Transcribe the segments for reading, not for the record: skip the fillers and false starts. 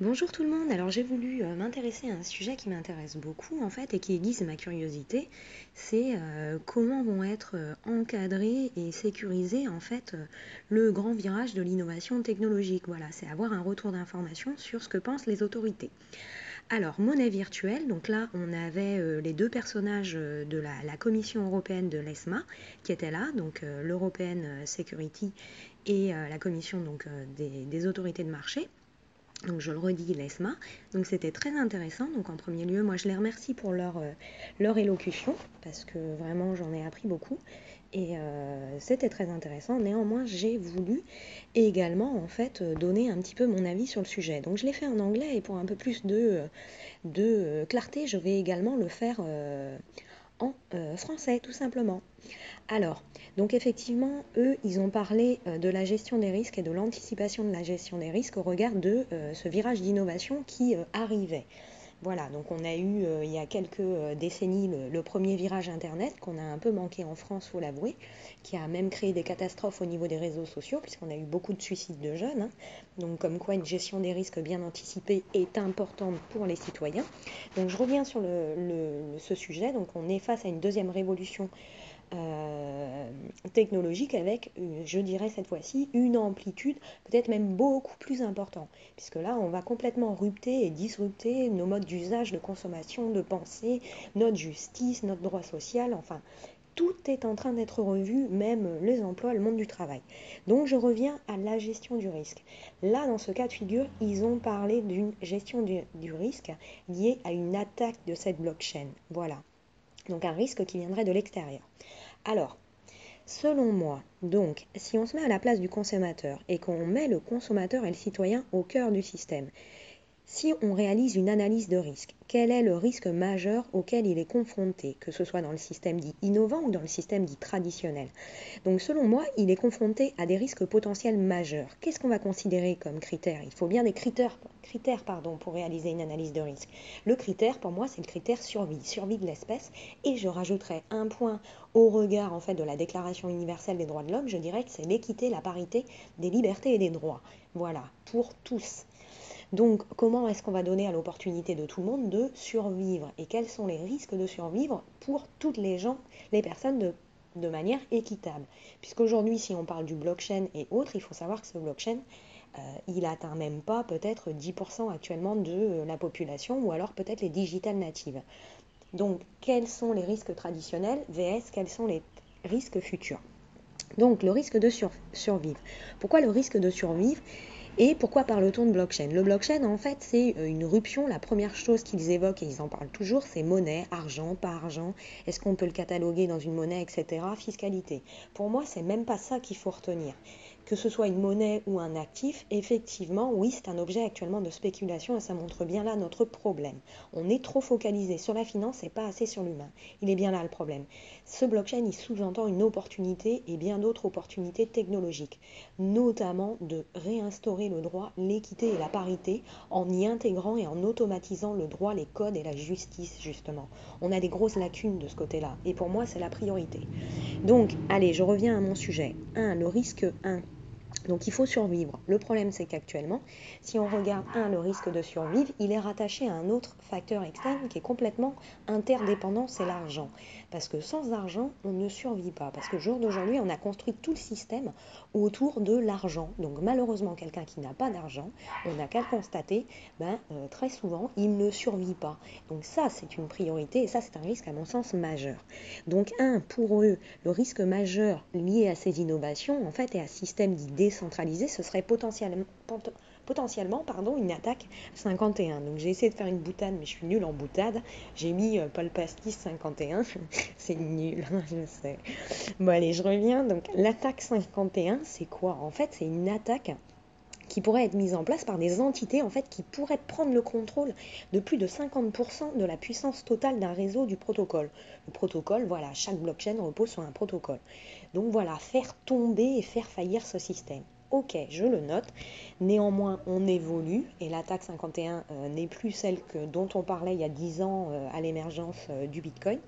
Bonjour tout le monde, alors j'ai voulu m'intéresser à un sujet qui m'intéresse beaucoup en fait et qui aiguise ma curiosité, c'est comment vont être encadrés et sécurisés en fait le grand virage de l'innovation technologique. Voilà, c'est avoir un retour d'information sur ce que pensent les autorités. Alors, monnaie virtuelle, donc là on avait les deux personnages de la Commission européenne de l'ESMA qui étaient là, donc l'European Security et la Commission donc, des autorités de marché. Donc je le redis, l'ESMA. Donc c'était très intéressant. Donc en premier lieu, moi je les remercie pour leur élocution, parce que vraiment j'en ai appris beaucoup. Et c'était très intéressant. Néanmoins, j'ai voulu également en fait donner un petit peu mon avis sur le sujet. Donc je l'ai fait en anglais et pour un peu plus de clarté, je vais également le faire en français, tout simplement. Alors, donc effectivement, eux, ils ont parlé de la gestion des risques et de l'anticipation de la gestion des risques au regard de ce virage d'innovation qui arrivait. Voilà, donc on a eu il y a quelques décennies le premier virage Internet qu'on a un peu manqué en France, faut l'avouer, qui a même créé des catastrophes au niveau des réseaux sociaux, puisqu'on a eu beaucoup de suicides de jeunes. Hein. Donc comme quoi une gestion des risques bien anticipée est importante pour les citoyens. Donc je reviens sur ce sujet. Donc on est face à une deuxième révolution technologique avec, je dirais cette fois-ci, une amplitude peut-être même beaucoup plus importante, puisque là, on va complètement rupter et disrupter nos modes d'usage, de consommation, de pensée, notre justice, notre droit social, enfin, tout est en train d'être revu, même les emplois, le monde du travail. Donc je reviens à la gestion du risque. Là, dans ce cas de figure, ils ont parlé d'une gestion du risque liée à une attaque de cette blockchain. Voilà. Donc un risque qui viendrait de l'extérieur. Alors, selon moi, donc, si on se met à la place du consommateur et qu'on met le consommateur et le citoyen au cœur du système, si on réalise une analyse de risque, quel est le risque majeur auquel il est confronté, que ce soit dans le système dit innovant ou dans le système dit traditionnel? Donc selon moi, il est confronté à des risques potentiels majeurs. Qu'est-ce qu'on va considérer comme critère? Il faut bien des critères pour réaliser une analyse de risque. Le critère, pour moi, c'est le critère survie de l'espèce. Et je rajouterai un point au regard en fait de la Déclaration universelle des droits de l'homme, je dirais que c'est l'équité, la parité des libertés et des droits. Voilà, pour tous. Donc, comment est-ce qu'on va donner à l'opportunité de tout le monde de survivre? Et quels sont les risques de survivre pour toutes les gens, les personnes de manière équitable? Puisqu'aujourd'hui, si on parle du blockchain et autres, il faut savoir que ce blockchain, il atteint même pas peut-être 10% actuellement de la population, ou alors peut-être les digital natives. Donc, quels sont les risques traditionnels vs quels sont les risques futurs? Donc, le risque de survivre. Pourquoi le risque de survivre? Et pourquoi parle-t-on de blockchain? Le blockchain, en fait, c'est une ruption. La première chose qu'ils évoquent, et ils en parlent toujours, c'est monnaie, argent, pas argent. Est-ce qu'on peut le cataloguer dans une monnaie, etc. Fiscalité. Pour moi, c'est même pas ça qu'il faut retenir. Que ce soit une monnaie ou un actif, effectivement, oui, c'est un objet actuellement de spéculation et ça montre bien là notre problème. On est trop focalisé sur la finance et pas assez sur l'humain. Il est bien là le problème. Ce blockchain, il sous-entend une opportunité et bien d'autres opportunités technologiques, notamment de réinstaurer le droit, l'équité et la parité en y intégrant et en automatisant le droit, les codes et la justice, justement. On a des grosses lacunes de ce côté-là et pour moi, c'est la priorité. Donc, allez, je reviens à mon sujet. Le risque 1. Donc il faut survivre. Le problème, c'est qu'actuellement, si on regarde le risque de survivre, il est rattaché à un autre facteur externe qui est complètement interdépendant, c'est l'argent. Parce que sans argent, on ne survit pas. Parce que jour d'aujourd'hui, on a construit tout le système autour de l'argent. Donc malheureusement, quelqu'un qui n'a pas d'argent, on n'a qu'à le constater, très souvent, il ne survit pas. Donc ça, c'est une priorité et ça, c'est un risque à mon sens majeur. Donc pour eux, le risque majeur lié à ces innovations, en fait, et à ce système dit décentralisé, ce serait potentiellement une attaque 51. Donc j'ai essayé de faire une boutade, mais je suis nulle en boutade. J'ai mis Paul Pastis 51. C'est nul, je sais. Bon allez, je reviens. Donc l'attaque 51, c'est quoi? En fait, c'est une attaque qui pourrait être mise en place par des entités en fait qui pourraient prendre le contrôle de plus de 50% de la puissance totale d'un réseau du protocole. Le protocole, voilà, chaque blockchain repose sur un protocole. Donc voilà, faire tomber et faire faillir ce système. Ok, je le note. Néanmoins, on évolue et l'attaque 51 n'est plus celle dont on parlait il y a 10 ans à l'émergence du Bitcoin.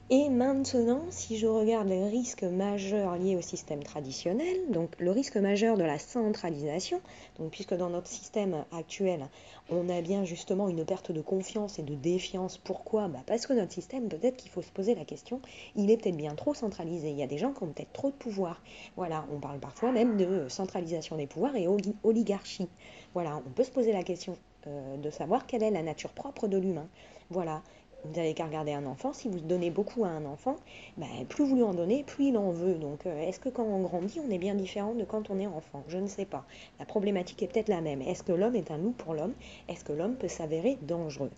Et maintenant, si je regarde les risques majeurs liés au système traditionnel, donc le risque majeur de la centralisation, donc puisque dans notre système actuel, on a bien justement une perte de confiance et de défiance. Pourquoi? Parce que notre système, peut-être qu'il faut se poser la question, il est peut-être bien trop centralisé. Il y a des gens qui ont peut-être trop de pouvoir. Voilà, on parle parfois même de centralisation des pouvoirs et oligarchie. Voilà, on peut se poser la question de savoir quelle est la nature propre de l'humain. Voilà, vous n'avez qu'à regarder un enfant, si vous donnez beaucoup à un enfant, plus vous lui en donnez, plus il en veut. Donc est-ce que quand on grandit, on est bien différent de quand on est enfant? Je ne sais pas. La problématique est peut-être la même. Est-ce que l'homme est un loup pour l'homme? Est-ce que l'homme peut s'avérer dangereux?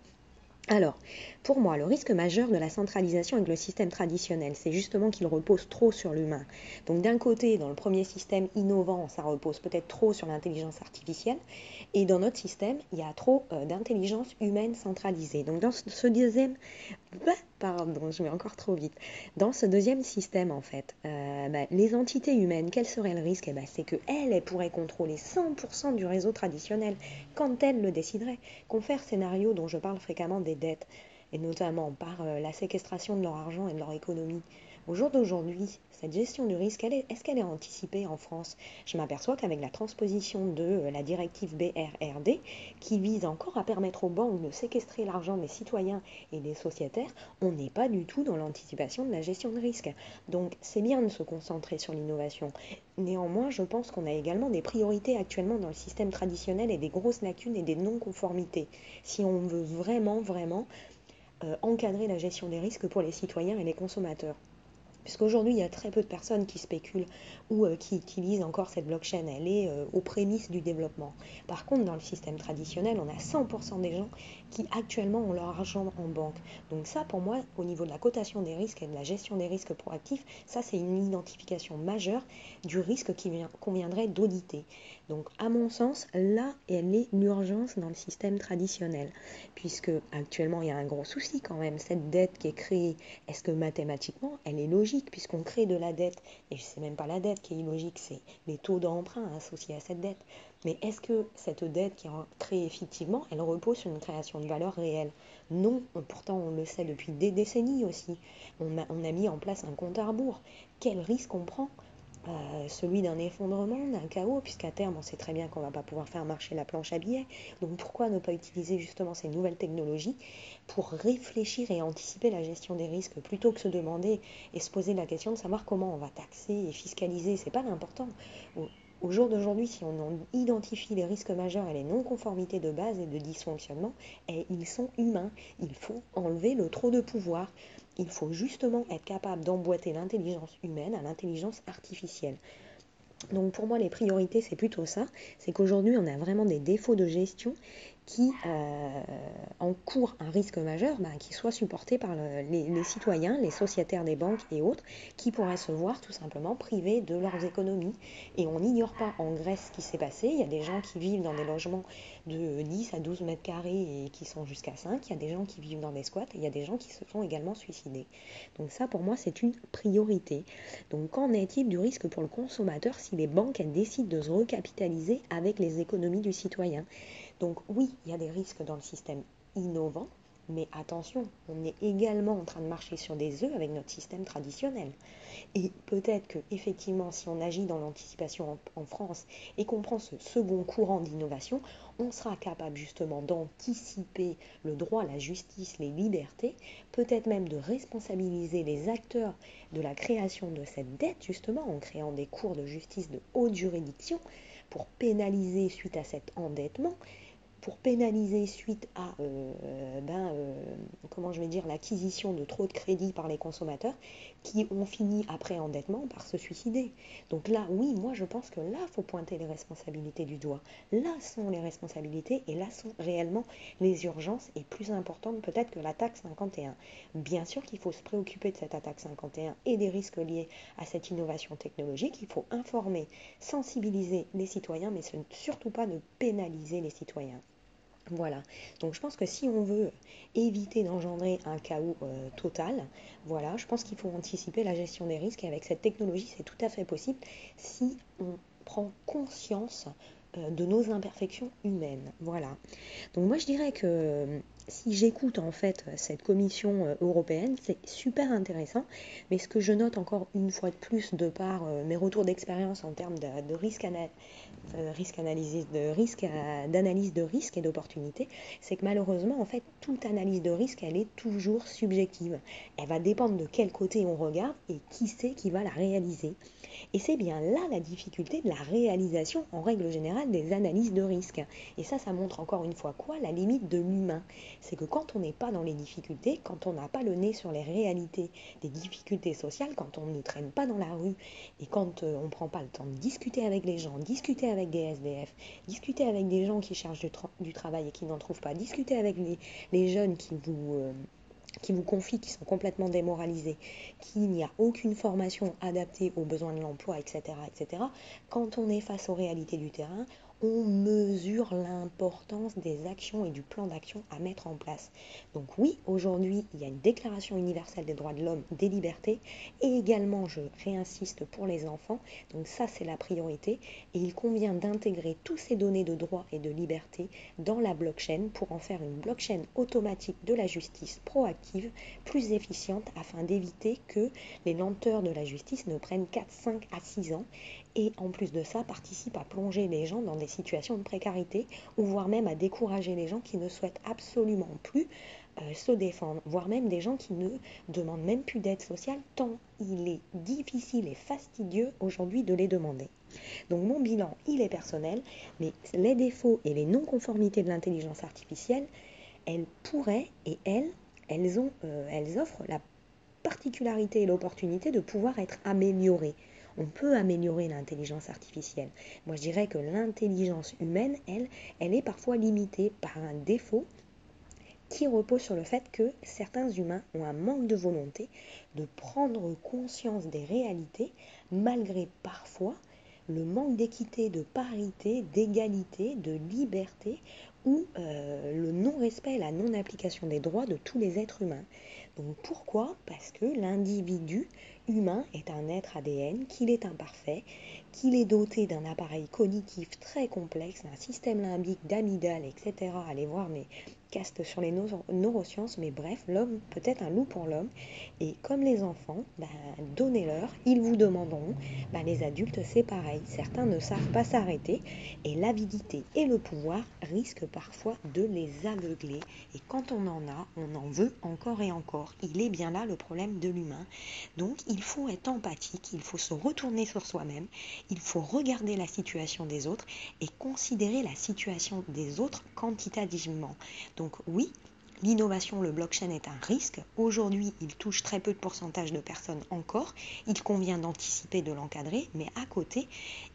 Alors, pour moi, le risque majeur de la centralisation avec le système traditionnel, c'est justement qu'il repose trop sur l'humain. Donc d'un côté, dans le premier système innovant, ça repose peut-être trop sur l'intelligence artificielle, et dans notre système, il y a trop d'intelligence humaine centralisée. Donc dans ce deuxième pardon, je vais encore trop vite. Dans ce deuxième système, en fait, les entités humaines, quel serait le risque? C'est qu'elles pourraient contrôler 100% du réseau traditionnel quand elles le décideraient. Confère scénario dont je parle fréquemment des dettes, et notamment par la séquestration de leur argent et de leur économie. Au jour d'aujourd'hui, cette gestion du risque, est-ce qu'elle est anticipée en France? Je m'aperçois qu'avec la transposition de la directive BRRD, qui vise encore à permettre aux banques de séquestrer l'argent des citoyens et des sociétaires, on n'est pas du tout dans l'anticipation de la gestion de risque. Donc c'est bien de se concentrer sur l'innovation. Néanmoins, je pense qu'on a également des priorités actuellement dans le système traditionnel et des grosses lacunes et des non-conformités. Si on veut vraiment encadrer la gestion des risques pour les citoyens et les consommateurs. Puisqu'aujourd'hui, il y a très peu de personnes qui spéculent ou qui utilisent encore cette blockchain. Elle est aux prémices du développement. Par contre, dans le système traditionnel, on a 100% des gens qui actuellement ont leur argent en banque. Donc ça, pour moi, au niveau de la cotation des risques et de la gestion des risques proactifs, ça, c'est une identification majeure du risque qu'on viendrait d'auditer. Donc, à mon sens, là, elle est l'urgence dans le système traditionnel. Puisque actuellement, il y a un gros souci quand même. Cette dette qui est créée, est-ce que mathématiquement, elle est logique puisqu'on crée de la dette? Et je sais même pas la dette qui est illogique, c'est les taux d'emprunt associés à cette dette. Mais est-ce que cette dette qui est créée effectivement, elle repose sur une création de valeur réelle? Non, pourtant on le sait depuis des décennies aussi. On a mis en place un compte à rebours. Quel risque on prend? Celui d'un effondrement, d'un chaos, puisqu'à terme, on sait très bien qu'on ne va pas pouvoir faire marcher la planche à billets. Donc pourquoi ne pas utiliser justement ces nouvelles technologies pour réfléchir et anticiper la gestion des risques, plutôt que se demander et se poser la question de savoir comment on va taxer et fiscaliser? C'est pas l'important. Au jour d'aujourd'hui, si on identifie les risques majeurs et les non-conformités de base et de dysfonctionnement, ils sont humains. Il faut enlever le trop de pouvoir. Il faut justement être capable d'emboîter l'intelligence humaine à l'intelligence artificielle. Donc pour moi, les priorités, c'est plutôt ça. C'est qu'aujourd'hui, on a vraiment des défauts de gestion qui encourent un risque majeur qui soit supporté par les citoyens, les sociétaires des banques et autres, qui pourraient se voir tout simplement privés de leurs économies. Et on n'ignore pas en Grèce ce qui s'est passé. Il y a des gens qui vivent dans des logements de 10 à 12 mètres carrés et qui sont jusqu'à 5. Il y a des gens qui vivent dans des squats et il y a des gens qui se sont également suicidés. Donc ça, pour moi, c'est une priorité. Donc qu'en est-il du risque pour le consommateur si les banques elles décident de se recapitaliser avec les économies du citoyen? Donc oui, il y a des risques dans le système innovant, mais attention, on est également en train de marcher sur des œufs avec notre système traditionnel. Et peut-être que effectivement, si on agit dans l'anticipation en France et qu'on prend ce second courant d'innovation, on sera capable justement d'anticiper le droit, la justice, les libertés, peut-être même de responsabiliser les acteurs de la création de cette dette, justement en créant des cours de justice de haute juridiction pour pénaliser suite à cet endettement, pour pénaliser suite à comment je vais dire, l'acquisition de trop de crédits par les consommateurs qui ont fini après endettement par se suicider. Donc là, oui, moi je pense que là, il faut pointer les responsabilités du doigt. Là sont les responsabilités et là sont réellement les urgences et plus importantes peut-être que l'attaque 51. Bien sûr qu'il faut se préoccuper de cette attaque 51 et des risques liés à cette innovation technologique. Il faut informer, sensibiliser les citoyens, mais surtout pas de pénaliser les citoyens. Voilà, donc je pense que si on veut éviter d'engendrer un chaos total, voilà, je pense qu'il faut anticiper la gestion des risques et avec cette technologie, c'est tout à fait possible si on prend conscience de nos imperfections humaines. Voilà. Donc moi je dirais que si j'écoute en fait cette commission européenne, c'est super intéressant, mais ce que je note encore une fois de plus de par mes retours d'expérience en termes de d'analyse de risque et d'opportunité, c'est que malheureusement, en fait, toute analyse de risque, elle est toujours subjective. Elle va dépendre de quel côté on regarde et qui c'est qui va la réaliser. Et c'est bien là la difficulté de la réalisation, en règle générale, des analyses de risque. Et ça montre encore une fois quoi? La limite de l'humain. C'est que quand on n'est pas dans les difficultés, quand on n'a pas le nez sur les réalités des difficultés sociales, quand on ne traîne pas dans la rue et quand on ne prend pas le temps de discuter avec les gens, discuter avec des SDF, discuter avec des gens qui cherchent du travail et qui n'en trouvent pas, discuter avec les jeunes qui vous confient, qui sont complètement démoralisés, qu'il n'y a aucune formation adaptée aux besoins de l'emploi, etc., etc., quand on est face aux réalités du terrain, on mesure l'importance des actions et du plan d'action à mettre en place. Donc oui, aujourd'hui, il y a une déclaration universelle des droits de l'homme, des libertés, et également, je réinsiste, pour les enfants, donc ça c'est la priorité, et il convient d'intégrer tous ces données de droits et de liberté dans la blockchain pour en faire une blockchain automatique de la justice proactive, plus efficiente, afin d'éviter que les lenteurs de la justice ne prennent 4, 5 à 6 ans et en plus de ça participent à plonger les gens dans des situations de précarité ou voire même à décourager les gens qui ne souhaitent absolument plus se défendre, voire même des gens qui ne demandent même plus d'aide sociale tant il est difficile et fastidieux aujourd'hui de les demander. Donc mon bilan, il est personnel, mais les défauts et les non-conformités de l'intelligence artificielle, elles pourraient et elles offrent la particularité et l'opportunité de pouvoir être améliorées. On peut améliorer l'intelligence artificielle. Moi, je dirais que l'intelligence humaine, elle est parfois limitée par un défaut qui repose sur le fait que certains humains ont un manque de volonté de prendre conscience des réalités, malgré parfois le manque d'équité, de parité, d'égalité, de liberté ou le non-respect et la non-application des droits de tous les êtres humains. Donc pourquoi? Parce que l'individu humain est un être ADN, qu'il est imparfait, qu'il est doté d'un appareil cognitif très complexe, d'un système limbique, d'amygdale, etc. Allez voir mes castes sur les neurosciences, mais bref, l'homme peut être un loup pour l'homme. Et comme les enfants, donnez-leur, ils vous demanderont. Les adultes, c'est pareil. Certains ne savent pas s'arrêter et l'avidité et le pouvoir risquent parfois de les aveugler. Et quand on en a, on en veut encore et encore. Il est bien là le problème de l'humain. Donc il faut être empathique, il faut se retourner sur soi-même, il faut regarder la situation des autres et considérer la situation des autres quantitativement. Donc oui, l'innovation, le blockchain est un risque. Aujourd'hui, il touche très peu de pourcentage de personnes encore. Il convient d'anticiper, de l'encadrer, mais à côté,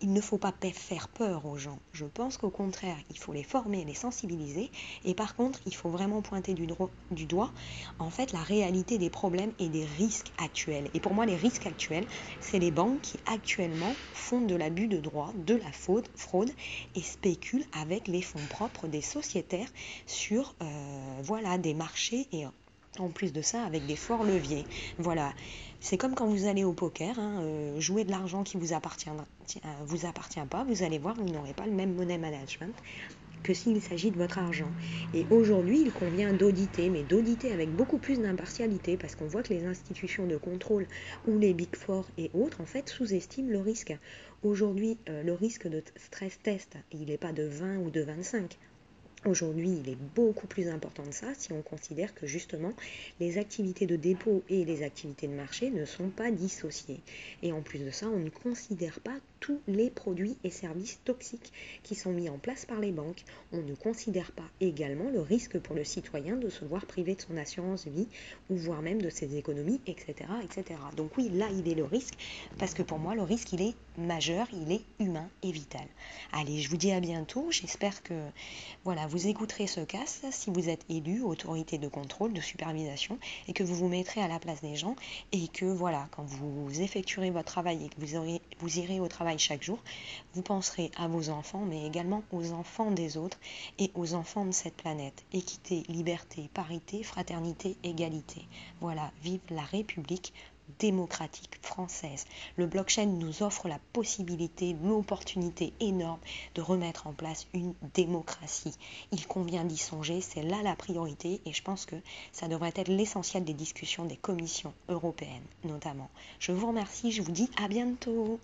il ne faut pas faire peur aux gens. Je pense qu'au contraire, il faut les former, les sensibiliser. Et par contre, il faut vraiment pointer du doigt, en fait, la réalité des problèmes et des risques actuels. Et pour moi, les risques actuels, c'est les banques qui actuellement font de l'abus de droit, de la fraude et spéculent avec les fonds propres des sociétaires sur des marchés et en plus de ça avec des forts leviers. Voilà, c'est comme quand vous allez au poker, jouer de l'argent qui vous appartient pas, vous allez voir, vous n'aurez pas le même money management que s'il s'agit de votre argent. Et aujourd'hui, il convient d'auditer, mais d'auditer avec beaucoup plus d'impartialité, parce qu'on voit que les institutions de contrôle ou les Big Four et autres, en fait, sous-estiment le risque. Aujourd'hui, le risque de stress test, il n'est pas de 20 ou de 25. Aujourd'hui, il est beaucoup plus important de ça si on considère que justement les activités de dépôt et les activités de marché ne sont pas dissociées. Et en plus de ça, on ne considère pas tous les produits et services toxiques qui sont mis en place par les banques. On ne considère pas également le risque pour le citoyen de se voir privé de son assurance vie ou voire même de ses économies, etc., etc. Donc oui, là, il est le risque parce que pour moi, le risque, il est majeur, il est humain et vital. Allez, je vous dis à bientôt. J'espère que vous écouterez ce cast si vous êtes élu, autorité de contrôle, de supervision, et que vous vous mettrez à la place des gens, et que quand vous effectuerez votre travail et que vous irez au travail chaque jour, vous penserez à vos enfants, mais également aux enfants des autres et aux enfants de cette planète. Équité, liberté, parité, fraternité, égalité. Voilà, vive la République. démocratique française. Le blockchain nous offre la possibilité, l'opportunité énorme de remettre en place une démocratie. Il convient d'y songer, c'est là la priorité et je pense que ça devrait être l'essentiel des discussions des commissions européennes notamment. Je vous remercie, je vous dis à bientôt.